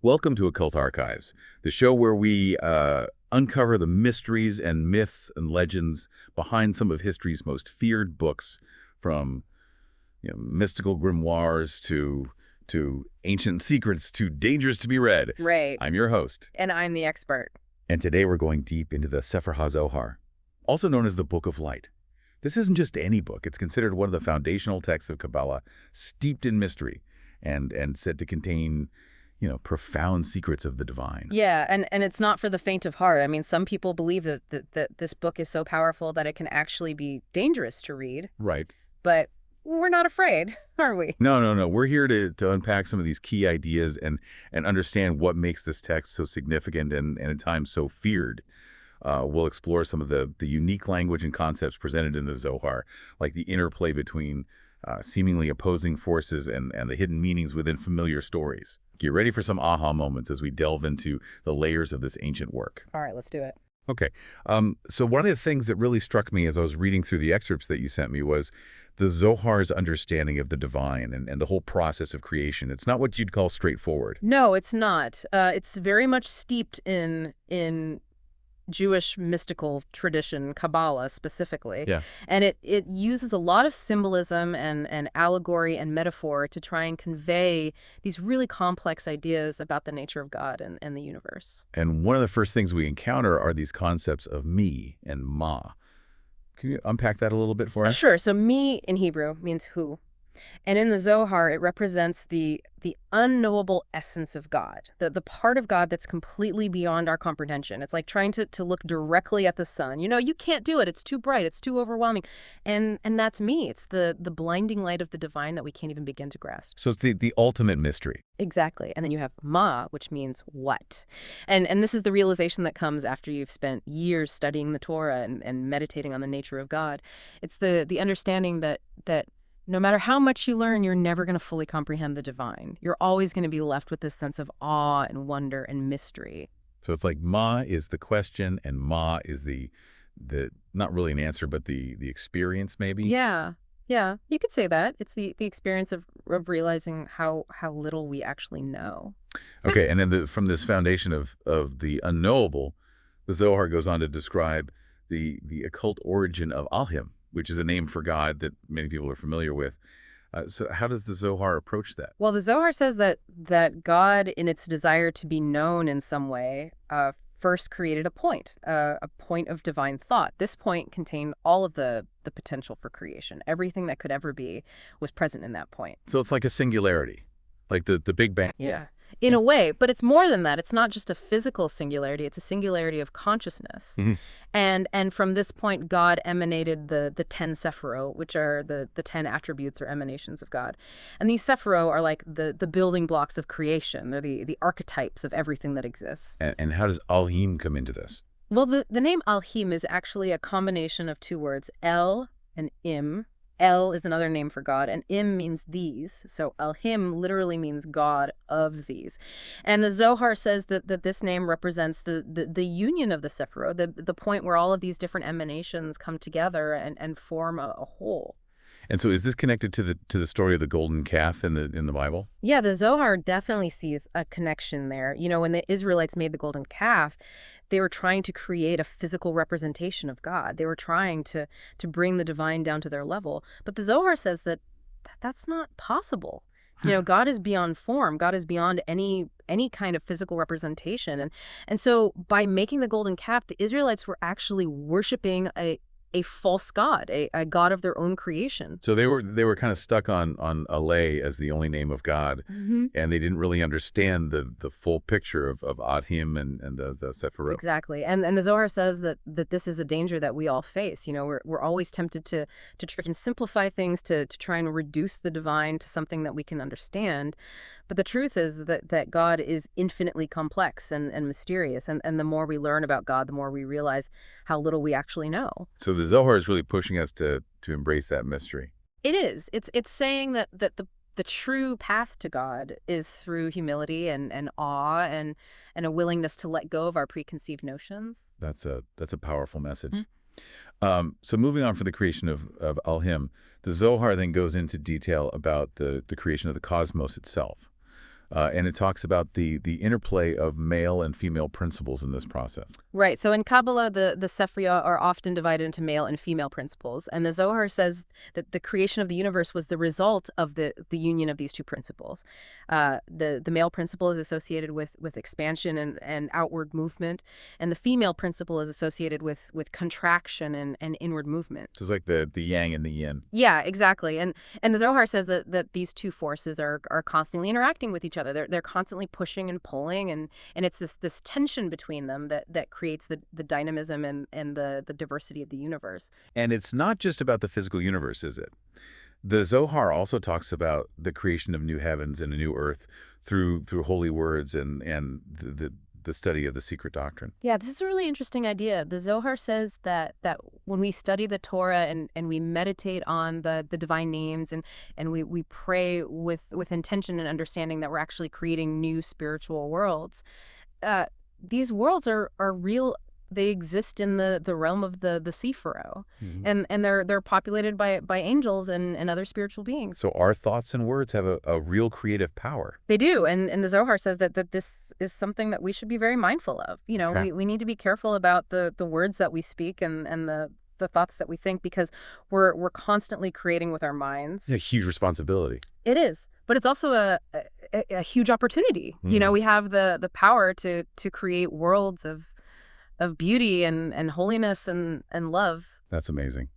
Welcome to Occult Archives, the show where we uncover the mysteries and myths and legends behind some of history's most feared books, from mystical grimoires to ancient secrets to dangerous to be read. Right. I'm your host. And I'm the expert. And today we're going deep into the Sepher Ha-Zohar, also known as the Book of Light. This isn't just any book. It's considered one of the foundational texts of Kabbalah, steeped in mystery and said to contain profound secrets of the divine. Yeah, and it's not for the faint of heart. I mean, some people believe that this book is so powerful that it can actually be dangerous to read. Right. But we're not afraid, are we? No. We're here to unpack some of these key ideas and understand what makes this text so significant and at times so feared. We'll explore some of the unique language and concepts presented in the Zohar, like the interplay between seemingly opposing forces and the hidden meanings within familiar stories. Get ready for some aha moments as we delve into the layers of this ancient work. All right, let's do it. Okay. So one of the things that really struck me as I was reading through the excerpts that you sent me was the Zohar's understanding of the divine and the whole process of creation. It's not what you'd call straightforward. No, it's not. It's very much steeped in Jewish mystical tradition, Kabbalah specifically. Yeah. And it uses a lot of symbolism and allegory and metaphor to try and convey these really complex ideas about the nature of God and the universe. And one of the first things we encounter are these concepts of me and ma. Can you unpack that a little bit for us? Sure. So me in Hebrew means who. And in the Zohar, it represents the unknowable essence of God, the part of God that's completely beyond our comprehension. It's like trying to look directly at the sun. You can't do it. It's too bright. It's too overwhelming. And that's me. It's the blinding light of the divine that we can't even begin to grasp. So it's the ultimate mystery. Exactly. And then you have ma, which means what. And this is the realization that comes after you've spent years studying the Torah and meditating on the nature of God. It's the understanding that no matter how much you learn, you're never going to fully comprehend the divine. You're always going to be left with this sense of awe and wonder and mystery. So it's like ma is the question and ma is the not really an answer, but the experience maybe? Yeah, you could say that. It's the experience of realizing how little we actually know. Okay, and then from this foundation of the unknowable, the Zohar goes on to describe the occult origin of Alhim, which is a name for God that many people are familiar with. So how does the Zohar approach that? Well, the Zohar says that God, in its desire to be known in some way, first created a point of divine thought. This point contained all of the potential for creation. Everything that could ever be was present in that point. So it's like a singularity, like the Big Bang. Yeah. In a way, but it's more than that. It's not just a physical singularity. It's a singularity of consciousness. Mm-hmm. And from this point, God emanated the Ten Sephiroth, which are the 10 attributes or emanations of God. And these Sephiroth are like the building blocks of creation. They're the archetypes of everything that exists. And how does Alhim come into this? Well, the name Alhim is actually a combination of two words, El and Im. El is another name for God, and Im means these. So Alhim literally means God of these. And the Zohar says that this name represents the union of the Sephiroth, the point where all of these different emanations come together and form a whole. And so is this connected to the story of the golden calf in the Bible? Yeah, the Zohar definitely sees a connection there. When the Israelites made the golden calf, they were trying to create a physical representation of God. They were trying to bring the divine down to their level. But the Zohar says that's not possible. God is beyond form. God is beyond any kind of physical representation. And so by making the golden calf, the Israelites were actually worshiping a false god, a god of their own creation. So they were kind of stuck on Aleh as the only name of God, Mm-hmm. and they didn't really understand the full picture of Adhim and the Sephiroth. Exactly. And the Zohar says that this is a danger that we all face. We're always tempted to try and simplify things, to try and reduce the divine to something that we can understand. But the truth is that God is infinitely complex and mysterious. And the more we learn about God, the more we realize how little we actually know. So the Zohar is really pushing us to embrace that mystery. It is. It's saying that the true path to God is through humility and awe and a willingness to let go of our preconceived notions. That's a powerful message. Mm-hmm. So moving on from the creation of Alhim, the Zohar then goes into detail about the creation of the cosmos itself. and it talks about the interplay of male and female principles in this process. Right. So in Kabbalah, the Sephria are often divided into male and female principles. And the Zohar says that the creation of the universe was the result of the union of these two principles. The male principle is associated with expansion and outward movement, and the female principle is associated with contraction and inward movement. So it's like the yang and the yin. Yeah, exactly. And the Zohar says that these two forces are constantly interacting with each other. They're constantly pushing and pulling, and it's this tension between them that creates the dynamism and the diversity of the universe. And it's not just about the physical universe, is it? The Zohar also talks about the creation of new heavens and a new earth through holy words and the study of the secret doctrine. Yeah, this is a really interesting idea. The Zohar says that when we study the Torah and we meditate on the divine names and we pray with intention and understanding that we're actually creating new spiritual worlds, these worlds are real. They exist in the realm of the Sephiroth, and they're populated by angels and other spiritual beings. So our thoughts and words have a real creative power. They do, and the Zohar says that this is something that we should be very mindful of. You know, Okay. we need to be careful about the words that we speak and the thoughts that we think, because we're constantly creating with our minds. It's a huge responsibility. It is, but it's also a huge opportunity. You know, we have the power to create worlds of beauty and holiness and love. That's amazing.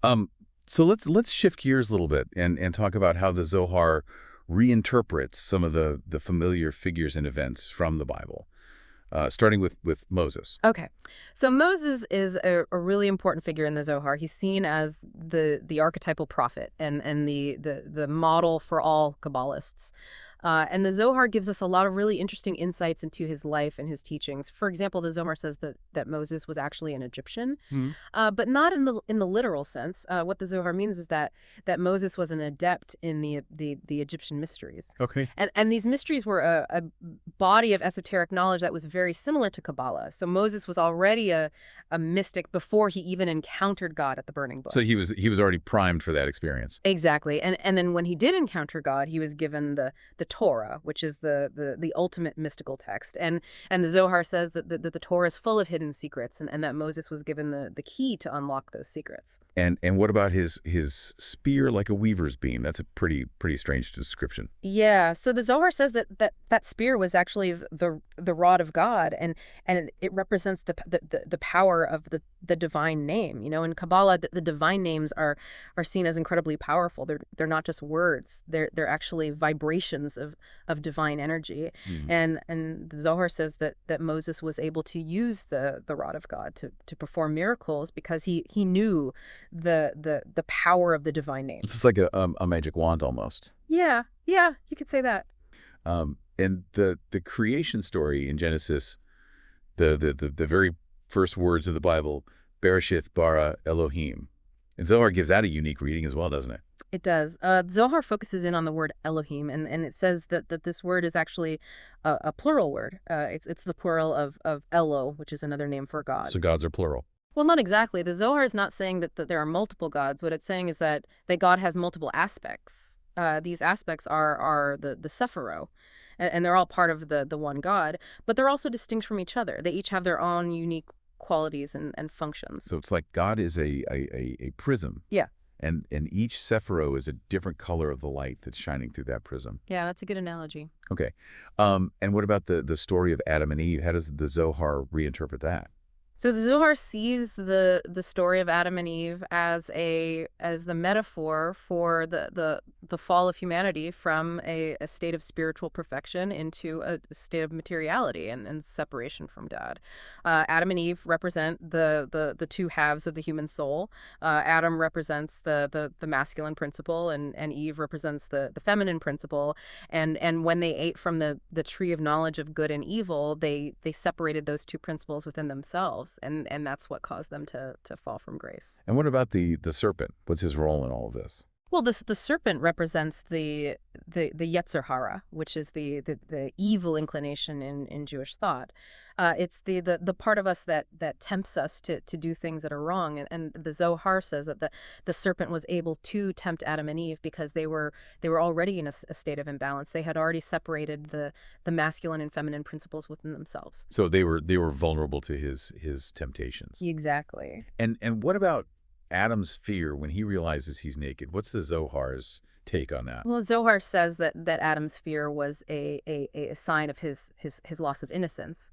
So let's shift gears a little bit and talk about how the Zohar reinterprets some of the familiar figures and events from the Bible, starting with Moses. Okay, so Moses is a really important figure in the Zohar. He's seen as the archetypal prophet and the model for all Kabbalists. And the Zohar gives us a lot of really interesting insights into his life and his teachings. For example, the Zohar says that Moses was actually an Egyptian, but not in the literal sense. What the Zohar means is that Moses was an adept in the Egyptian mysteries. Okay. And these mysteries were a body of esoteric knowledge that was very similar to Kabbalah. So Moses was already a mystic before he even encountered God at the burning bush. So he was already primed for that experience. Exactly. And then when he did encounter God, he was given the Torah, which is the ultimate mystical text. And the Zohar says that the Torah is full of hidden secrets, and that Moses was given the key to unlock those secrets. And what about his spear like a weaver's beam? That's a pretty strange description. Yeah, so the Zohar says that spear was actually the rod of God, and it represents the power of the divine name. You know, in Kabbalah, the divine names are seen as incredibly powerful. They're not just words. They're actually vibrations of divine energy. And the Zohar says that Moses was able to use the rod of God to perform miracles because he knew the power of the divine name. It's like a magic wand almost. Yeah, you could say that. And the creation story in Genesis, the very first words of the Bible, Bereshith bara Elohim. And Zohar gives that a unique reading as well, doesn't it? It does. Zohar focuses in on the word Elohim, and it says that this word is actually a plural word. It's the plural of Elo, which is another name for God. So gods are plural. Well, not exactly. The Zohar is not saying that there are multiple gods. What it's saying is that God has multiple aspects. These aspects are the Sephiroth, and they're all part of the one God, but they're also distinct from each other. They each have their own unique qualities and functions. So it's like God is a prism. Yeah. And each Sephiroth is a different color of the light that's shining through that prism. Yeah, that's a good analogy. Okay. And what about the story of Adam and Eve? How does the Zohar reinterpret that? So the Zohar sees the story of Adam and Eve as the metaphor for the fall of humanity from a state of spiritual perfection into a state of materiality and separation from God. Adam and Eve represent the two halves of the human soul. Adam represents the masculine principle, and Eve represents the feminine principle. And when they ate from the tree of knowledge of good and evil, they separated those two principles within themselves. And that's what caused them to fall from grace. And what about the serpent? What's his role in all of this? Well, the serpent represents the Yetzer Hara, which is the evil inclination in Jewish thought. It's the part of us that tempts us to do things that are wrong. And the Zohar says that the serpent was able to tempt Adam and Eve because they were already in a state of imbalance. They had already separated the masculine and feminine principles within themselves. So they were vulnerable to his temptations. Exactly. And what about Adam's fear when he realizes he's naked? What's the Zohar's take on that? Well, Zohar says that Adam's fear was a sign of his loss of innocence.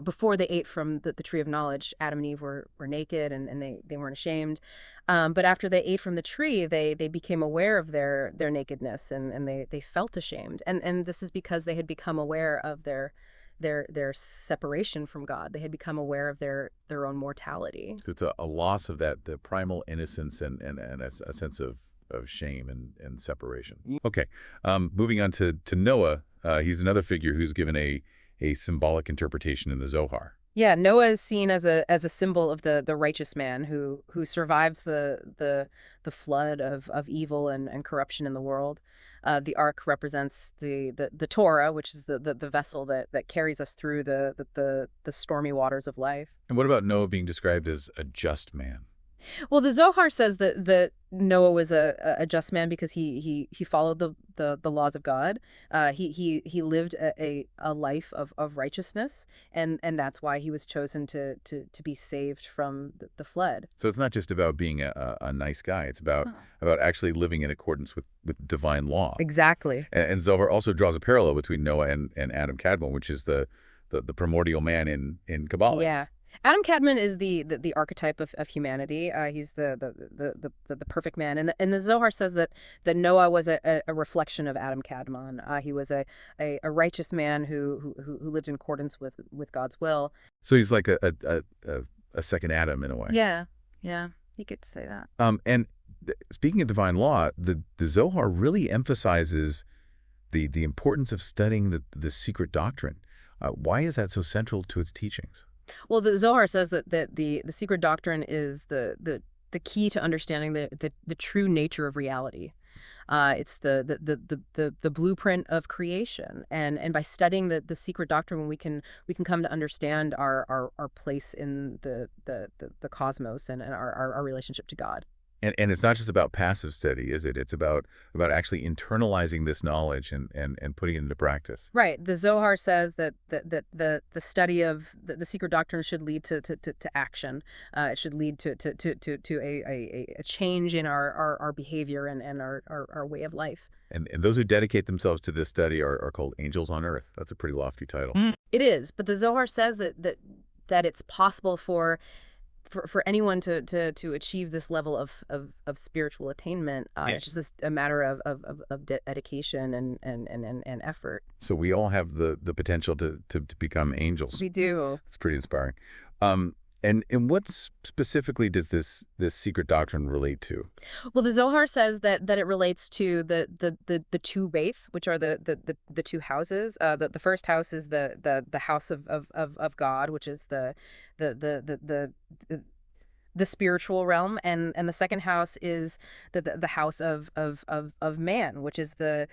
Before they ate from the tree of knowledge, Adam and Eve were naked and they weren't ashamed. But after they ate from the tree, they became aware of their nakedness and they felt ashamed. And this is because they had become aware of their separation from God. They had become aware of their own mortality. So it's a loss of the primal innocence and a sense of shame and separation. Okay, moving on to Noah. He's another figure who's given a symbolic interpretation in the Zohar. Yeah, Noah is seen as a symbol of the righteous man who survives the flood of evil and corruption in the world. The ark represents the Torah, which is the vessel that carries us through the stormy waters of life. And what about Noah being described as a just man? Well, the Zohar says that Noah was a just man because he followed the laws of God. He lived a life of righteousness, and that's why he was chosen to be saved from the flood. So it's not just about being a nice guy. It's about actually living in accordance with divine law. Exactly. And Zohar also draws a parallel between Noah and Adam Kadmon, which is the primordial man in Kabbalah. Yeah. Adam Kadmon is the archetype of humanity. He's the perfect man, and the Zohar says that Noah was a reflection of Adam Kadmon. He was a righteous man who lived in accordance with God's will. So he's like a second Adam in a way. Yeah, you could say that. And speaking of divine law, the Zohar really emphasizes the importance of studying the secret doctrine. Why is that so central to its teachings? Well, the Zohar says that the secret doctrine is the key to understanding the true nature of reality. It's the blueprint of creation, and by studying the secret doctrine, we can come to understand our place in the cosmos and our relationship to God. And it's not just about passive study, is it? It's about actually internalizing this knowledge and putting it into practice. Right. The Zohar says that the study of the secret doctrine should lead to action. It should lead to a change in our behavior and our way of life. And those who dedicate themselves to this study are called angels on earth. That's a pretty lofty title. It is, but the Zohar says that it's possible for anyone to achieve this level of spiritual attainment. It's just a matter of dedication and effort. So we all have the potential to become angels. We do. It's pretty inspiring. And what specifically does this secret doctrine relate to? Well, the Zohar says that it relates to the two Beith, which are the two houses. The first house is the house of God, which is the spiritual realm, and the second house is the house of man, which is the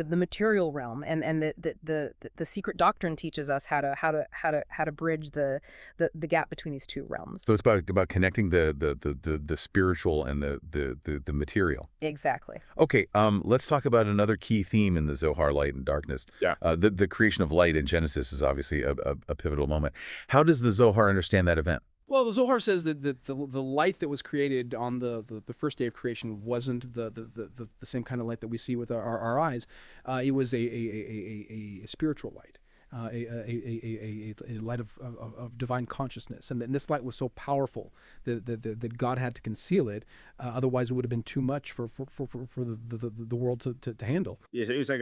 material realm, and the secret doctrine teaches us how to bridge the gap between these two realms. So it's about connecting the spiritual and the material. Exactly. Okay, let's talk about another key theme in the Zohar, light and darkness. Yeah. The creation of light in Genesis is obviously a pivotal moment. How does the Zohar understand that event? Well, the Zohar says that the light that was created on the first day of creation wasn't the same kind of light that we see with our eyes. It was a spiritual light. A light of divine consciousness, and this light was so powerful that God had to conceal it. Otherwise, it would have been too much for the world to handle. Yes, it was like